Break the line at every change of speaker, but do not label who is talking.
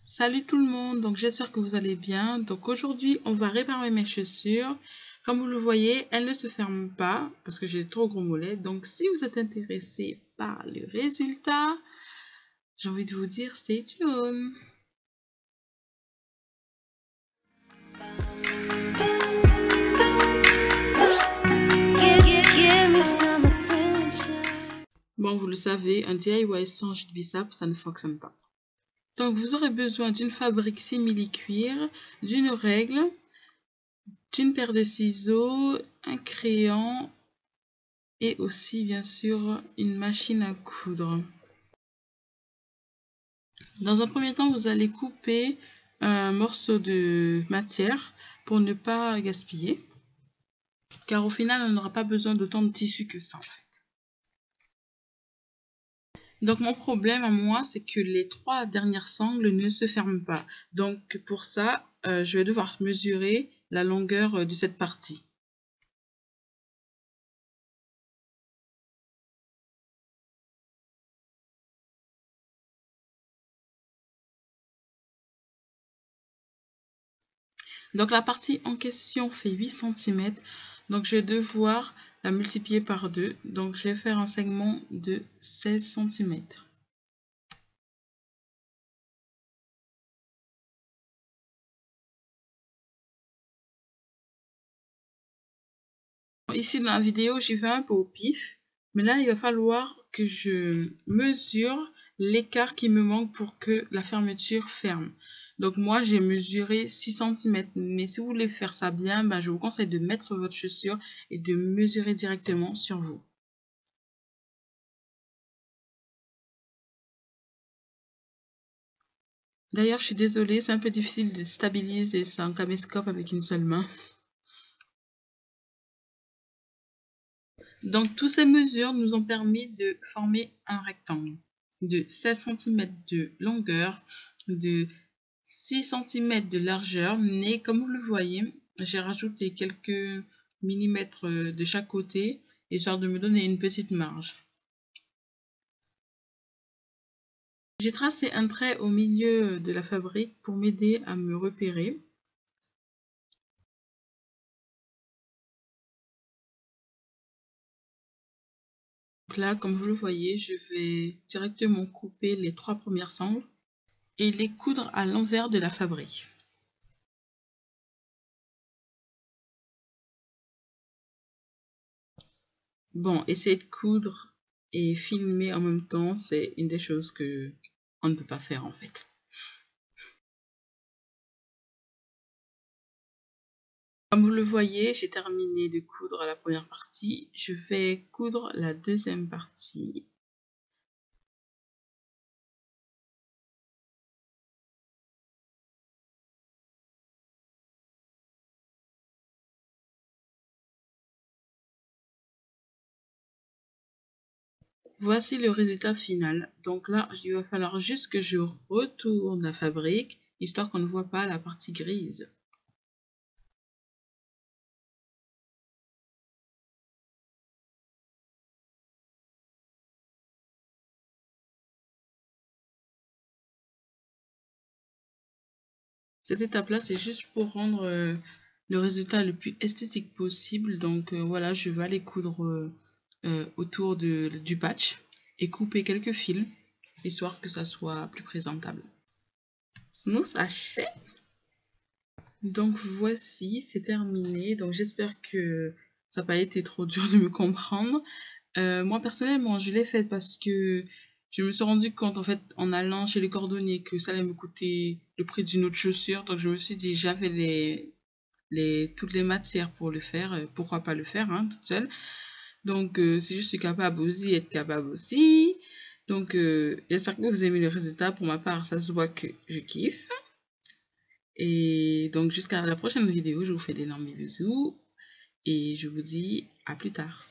Salut tout le monde, donc j'espère que vous allez bien. Donc aujourd'hui, on va réparer mes chaussures. Comme vous le voyez, elles ne se ferment pas parce que j'ai de trop gros mollets. Donc si vous êtes intéressé par le résultat, j'ai envie de vous dire stay tuned. Bon, vous le savez, un DIY sans jus de bissap, ça ne fonctionne pas. Donc vous aurez besoin d'une fabrique simili-cuir, d'une règle, d'une paire de ciseaux, un crayon et aussi bien sûr une machine à coudre. Dans un premier temps, vous allez couper un morceau de matière pour ne pas gaspiller, car au final on n'aura pas besoin d'autant de tissu que ça en fait. Donc mon problème à moi, c'est que les 3 dernières sangles ne se ferment pas. Donc pour ça, je vais devoir mesurer la longueur de cette partie. Donc la partie en question fait 8 cm. Donc je vais devoir la multiplier par 2. Donc je vais faire un segment de 16 cm. Ici dans la vidéo, j'y vais un peu au pif. Mais là, il va falloir que je mesure l'écart qui me manque pour que la fermeture ferme. Donc moi, j'ai mesuré 6 cm. Mais si vous voulez faire ça bien, je vous conseille de mettre votre chaussure et de mesurer directement sur vous. D'ailleurs, je suis désolée, c'est un peu difficile de stabiliser un caméscope avec une seule main. Donc, toutes ces mesures nous ont permis de former un rectangle de 16 cm de longueur, de 6 cm de largeur, mais comme vous le voyez, j'ai rajouté quelques millimètres de chaque côté, histoire de me donner une petite marge. J'ai tracé un trait au milieu de la fabrique pour m'aider à me repérer. Donc là, comme vous le voyez, je vais directement couper les 3 premières sangles et les coudre à l'envers de la fabrique. Bon, essayer de coudre et filmer en même temps, c'est une des choses que on ne peut pas faire en fait. Comme vous le voyez, j'ai terminé de coudre la première partie. Je vais coudre la deuxième partie. Voici le résultat final. Donc là, il va falloir juste que je retourne la fabrique, histoire qu'on ne voit pas la partie grise. Cette étape-là, c'est juste pour rendre le résultat le plus esthétique possible. Donc voilà, je vais aller coudre autour du patch et couper quelques fils, histoire que ça soit plus présentable. Smooth hachette. Donc voici, c'est terminé. Donc j'espère que ça n'a pas été trop dur de me comprendre. Moi personnellement, je l'ai fait parce que je me suis rendu compte en fait en allant chez les cordonniers que ça allait me coûter le prix d'une autre chaussure. Donc je me suis dit j'avais toutes les matières pour le faire, pourquoi pas le faire toute seule. Donc si je suis capable aussi, être capable aussi. Donc j'espère que vous aimez le résultat. Pour ma part, ça se voit que je kiffe. Et donc jusqu'à la prochaine vidéo, je vous fais d'énormes bisous et je vous dis à plus tard.